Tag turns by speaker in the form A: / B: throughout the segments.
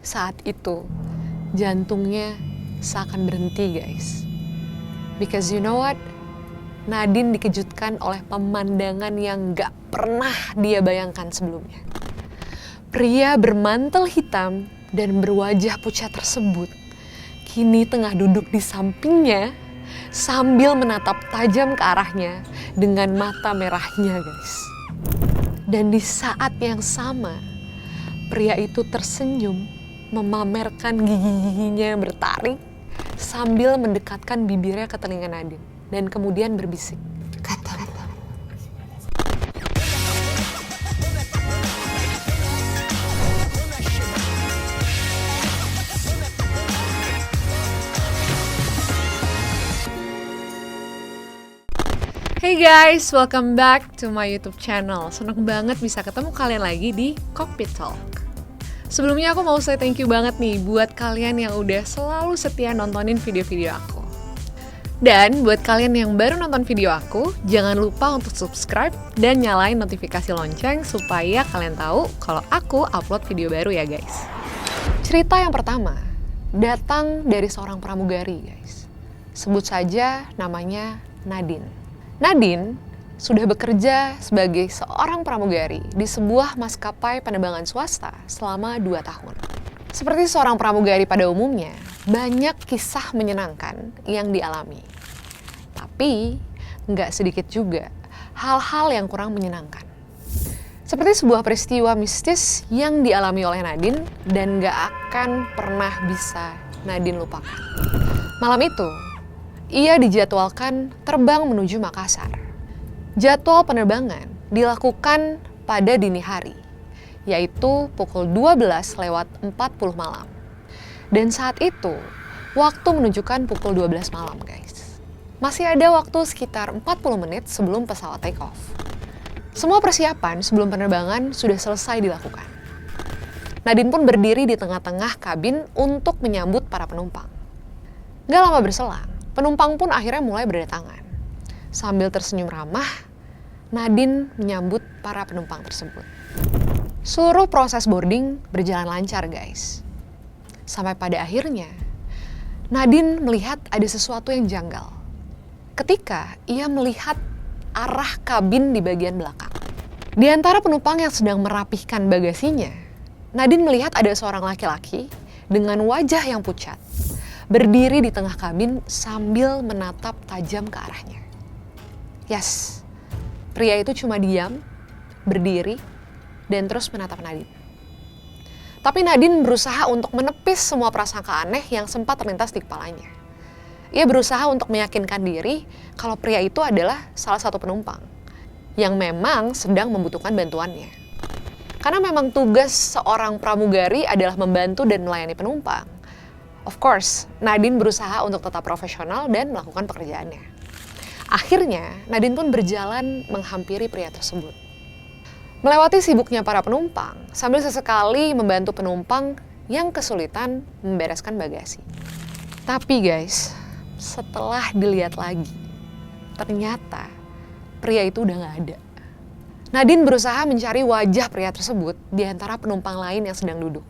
A: saat itu jantungnya seakan berhenti, guys. Because you know what? Nadine dikejutkan oleh pemandangan yang gak pernah dia bayangkan sebelumnya. Pria bermantel hitam dan berwajah pucat tersebut kini tengah duduk di sampingnya sambil menatap tajam ke arahnya dengan mata merahnya, guys. Dan di saat yang sama, pria itu tersenyum memamerkan gigi-giginya yang bertaring sambil mendekatkan bibirnya ke telinga Nadine dan kemudian berbisik, "Katamu." Hey guys, welcome back to my YouTube channel. Seneng banget bisa ketemu kalian lagi di Cockpit Talk. Sebelumnya aku mau say thank you banget nih buat kalian yang udah selalu setia nontonin video-video aku. Dan buat kalian yang baru nonton video aku, jangan lupa untuk subscribe dan nyalain notifikasi lonceng supaya kalian tahu kalau aku upload video baru ya guys. Cerita yang pertama datang dari seorang pramugari guys. Sebut saja namanya Nadine. Nadine sudah bekerja sebagai seorang pramugari di sebuah maskapai penerbangan swasta selama 2 tahun. Seperti seorang pramugari pada umumnya, banyak kisah menyenangkan yang dialami. Tapi, nggak sedikit juga hal-hal yang kurang menyenangkan. Seperti sebuah peristiwa mistis yang dialami oleh Nadine dan nggak akan pernah bisa Nadine lupakan. Malam itu, ia dijadwalkan terbang menuju Makassar. Jadwal penerbangan dilakukan pada dini hari, yaitu pukul 12:40 malam. Dan saat itu, waktu menunjukkan pukul 12 malam, guys. Masih ada waktu sekitar 40 menit sebelum pesawat take off. Semua persiapan sebelum penerbangan sudah selesai dilakukan. Nadine pun berdiri di tengah-tengah kabin untuk menyambut para penumpang. Gak lama berselang, penumpang pun akhirnya mulai berdatangan. Sambil tersenyum ramah, Nadine menyambut para penumpang tersebut. Seluruh proses boarding berjalan lancar, guys. Sampai pada akhirnya, Nadine melihat ada sesuatu yang janggal. Ketika ia melihat arah kabin di bagian belakang. Di antara penumpang yang sedang merapihkan bagasinya, Nadine melihat ada seorang laki-laki dengan wajah yang pucat, berdiri di tengah kabin sambil menatap tajam ke arahnya. Yes, pria itu cuma diam, berdiri, dan terus menatap Nadine. Tapi Nadine berusaha untuk menepis semua prasangka aneh yang sempat terlintas di kepalanya. Ia berusaha untuk meyakinkan diri kalau pria itu adalah salah satu penumpang yang memang sedang membutuhkan bantuannya. Karena memang tugas seorang pramugari adalah membantu dan melayani penumpang. Of course, Nadine berusaha untuk tetap profesional dan melakukan pekerjaannya. Akhirnya, Nadine pun berjalan menghampiri pria tersebut. Melewati sibuknya para penumpang, sambil sesekali membantu penumpang yang kesulitan membereskan bagasi. Tapi guys, setelah dilihat lagi, ternyata pria itu udah gak ada. Nadine berusaha mencari wajah pria tersebut di antara penumpang lain yang sedang duduk.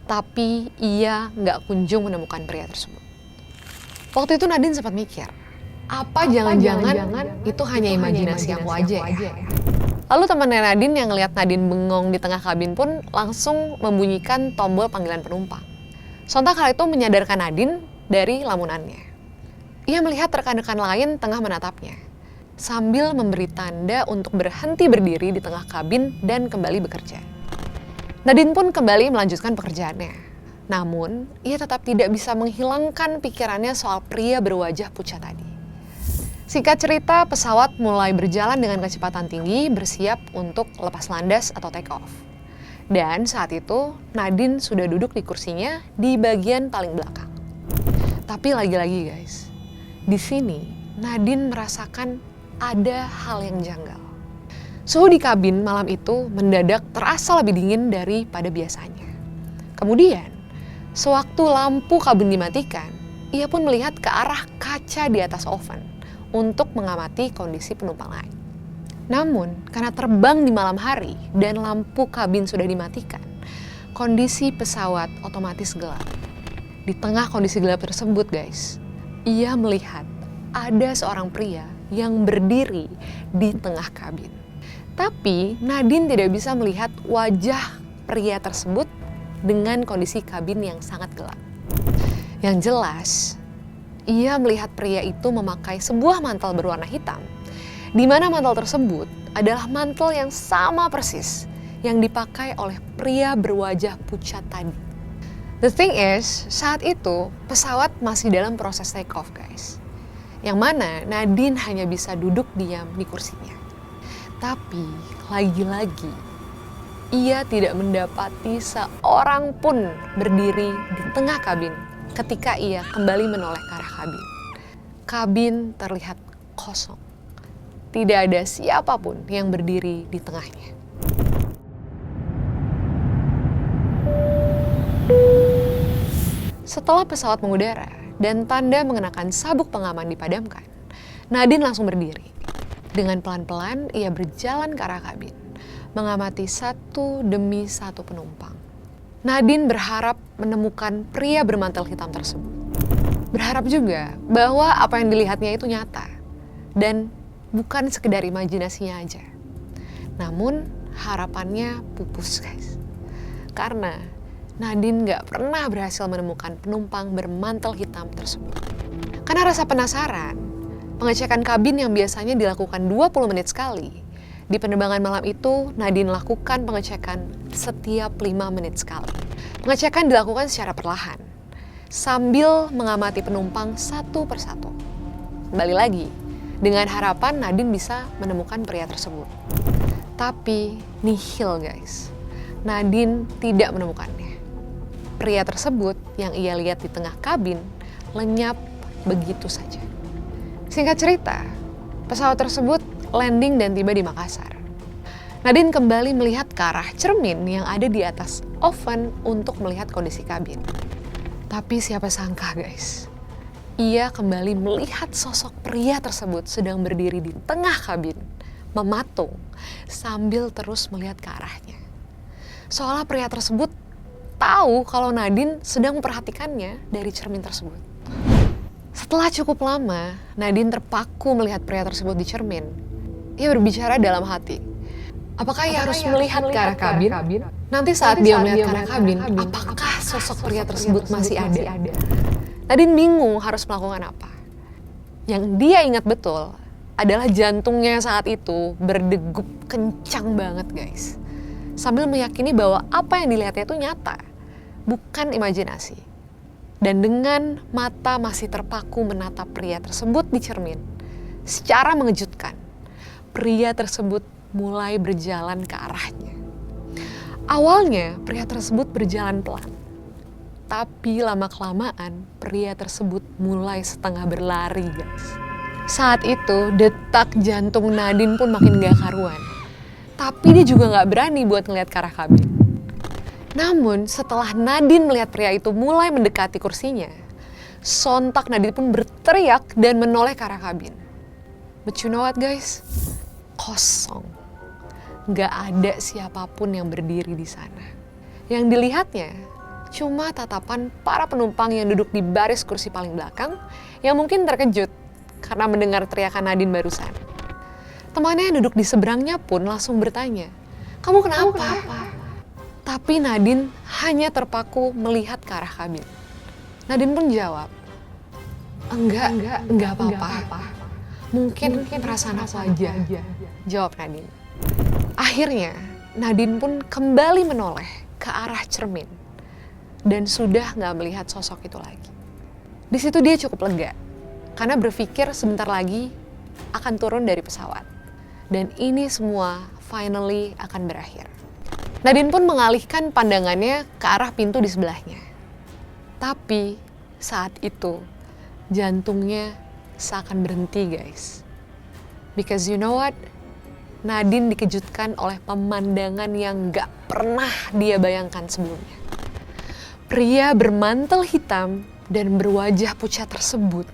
A: Tapi ia nggak kunjung menemukan pria tersebut. Waktu itu Nadine sempat mikir, apa jangan-jangan itu hanya imajinasi aku aja ya? Lalu temannya Nadine yang ngelihat Nadine bengong di tengah kabin pun langsung membunyikan tombol panggilan penumpang. Sontak hal itu menyadarkan Nadine dari lamunannya. Ia melihat rekan-rekan lain tengah menatapnya, sambil memberi tanda untuk berhenti berdiri di tengah kabin dan kembali bekerja. Nadine pun kembali melanjutkan pekerjaannya. Namun, ia tetap tidak bisa menghilangkan pikirannya soal pria berwajah pucat tadi. Singkat cerita, pesawat mulai berjalan dengan kecepatan tinggi, bersiap untuk lepas landas atau take off. Dan saat itu, Nadine sudah duduk di kursinya di bagian paling belakang. Tapi lagi-lagi guys, di sini Nadine merasakan ada hal yang janggal. Suhu di kabin malam itu mendadak terasa lebih dingin daripada biasanya. Kemudian, sewaktu lampu kabin dimatikan, ia pun melihat ke arah kaca di atas oven untuk mengamati kondisi penumpang lain. Namun, karena terbang di malam hari dan lampu kabin sudah dimatikan, kondisi pesawat otomatis gelap. Di tengah kondisi gelap tersebut guys, ia melihat ada seorang pria yang berdiri di tengah kabin. Tapi Nadine tidak bisa melihat wajah pria tersebut dengan kondisi kabin yang sangat gelap. Yang jelas, ia melihat pria itu memakai sebuah mantel berwarna hitam, di mana mantel tersebut adalah mantel yang sama persis yang dipakai oleh pria berwajah pucat tadi. The thing is, saat itu pesawat masih dalam proses take off guys. Yang mana Nadine hanya bisa duduk diam di kursinya. Tapi lagi-lagi ia tidak mendapati seorang pun berdiri di tengah kabin ketika ia kembali menoleh ke arah kabin. Kabin terlihat kosong. Tidak ada siapapun yang berdiri di tengahnya. Setelah pesawat mengudara dan tanda mengenakan sabuk pengaman dipadamkan, Nadine langsung berdiri. Dengan pelan-pelan ia berjalan ke arah kabin, mengamati satu demi satu penumpang. Nadine berharap menemukan pria bermantel hitam tersebut. Berharap juga bahwa apa yang dilihatnya itu nyata dan bukan sekedar imajinasinya aja. Namun harapannya pupus guys. Karena Nadine gak pernah berhasil menemukan penumpang bermantel hitam tersebut. Karena rasa penasaran, pengecekan kabin yang biasanya dilakukan 20 menit sekali, di penerbangan malam itu, Nadine lakukan pengecekan setiap 5 menit sekali. Pengecekan dilakukan secara perlahan, sambil mengamati penumpang satu persatu. Kembali lagi, dengan harapan Nadine bisa menemukan pria tersebut. Tapi nihil guys, Nadine tidak menemukannya. Pria tersebut yang ia lihat di tengah kabin lenyap begitu saja. Singkat cerita, pesawat tersebut landing dan tiba di Makassar. Nadine kembali melihat ke arah cermin yang ada di atas oven untuk melihat kondisi kabin. Tapi siapa sangka guys, ia kembali melihat sosok pria tersebut sedang berdiri di tengah kabin, mematung sambil terus melihat ke arahnya. Seolah pria tersebut tahu kalau Nadine sedang memperhatikannya dari cermin tersebut. Setelah cukup lama, Nadine terpaku melihat pria tersebut di cermin. Ia berbicara dalam hati. Apakah ia harus melihat ke arah kabin? Nanti saat dia melihat ke arah kabin, apakah sosok pria tersebut masih ada? Nadine bingung harus melakukan apa. Yang dia ingat betul adalah jantungnya saat itu berdegup kencang banget guys. Sambil meyakini bahwa apa yang dilihatnya itu nyata, bukan imajinasi. Dan dengan mata masih terpaku menatap pria tersebut di cermin, secara mengejutkan, pria tersebut mulai berjalan ke arahnya. Awalnya pria tersebut berjalan pelan, tapi lama-kelamaan pria tersebut mulai setengah berlari guys. Saat itu detak jantung Nadine pun makin gak karuan. Tapi dia juga gak berani buat ngeliat ke arah kabin. Namun setelah Nadine melihat pria itu mulai mendekati kursinya, sontak Nadine pun berteriak dan menoleh ke arah kabin. But you know what guys? Kosong. Gak ada siapapun yang berdiri di sana. Yang dilihatnya cuma tatapan para penumpang yang duduk di baris kursi paling belakang yang mungkin terkejut karena mendengar teriakan Nadine barusan. Temannya yang duduk di seberangnya pun langsung bertanya, "Kamu kenapa?" Tapi Nadine hanya terpaku melihat ke arah kabin. Nadine pun jawab, Enggak apa-apa. Mungkin perasaan aku aja," jawab Nadine. Akhirnya, Nadine pun kembali menoleh ke arah cermin dan sudah gak melihat sosok itu lagi. Di situ dia cukup lega, karena berpikir sebentar lagi akan turun dari pesawat. Dan ini semua finally akan berakhir. Nadine pun mengalihkan pandangannya ke arah pintu di sebelahnya. Tapi saat itu jantungnya seakan berhenti guys. Because you know what? Nadine dikejutkan oleh pemandangan yang gak pernah dia bayangkan sebelumnya. Pria bermantel hitam dan berwajah pucat tersebut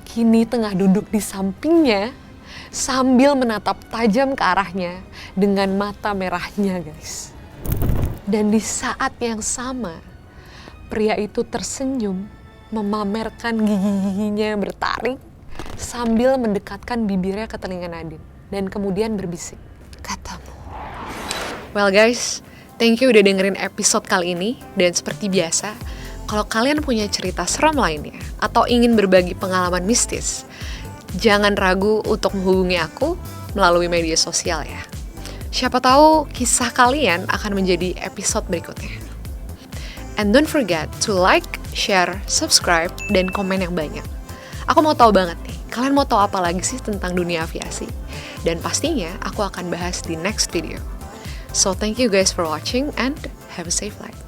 A: kini tengah duduk di sampingnya sambil menatap tajam ke arahnya dengan mata merahnya guys. Dan di saat yang sama, pria itu tersenyum, memamerkan gigi-giginya yang bertaring, sambil mendekatkan bibirnya ke telinga Nadine. Dan kemudian berbisik, "Katamu." Well guys, thank you udah dengerin episode kali ini. Dan seperti biasa, kalau kalian punya cerita seram lainnya, atau ingin berbagi pengalaman mistis, jangan ragu untuk menghubungi aku melalui media sosial ya. Siapa tahu kisah kalian akan menjadi episode berikutnya. And don't forget to like, share, subscribe, dan komen yang banyak. Aku mau tahu banget nih, kalian mau tahu apa lagi sih tentang dunia aviasi? Dan pastinya aku akan bahas di next video. So thank you guys for watching and have a safe flight.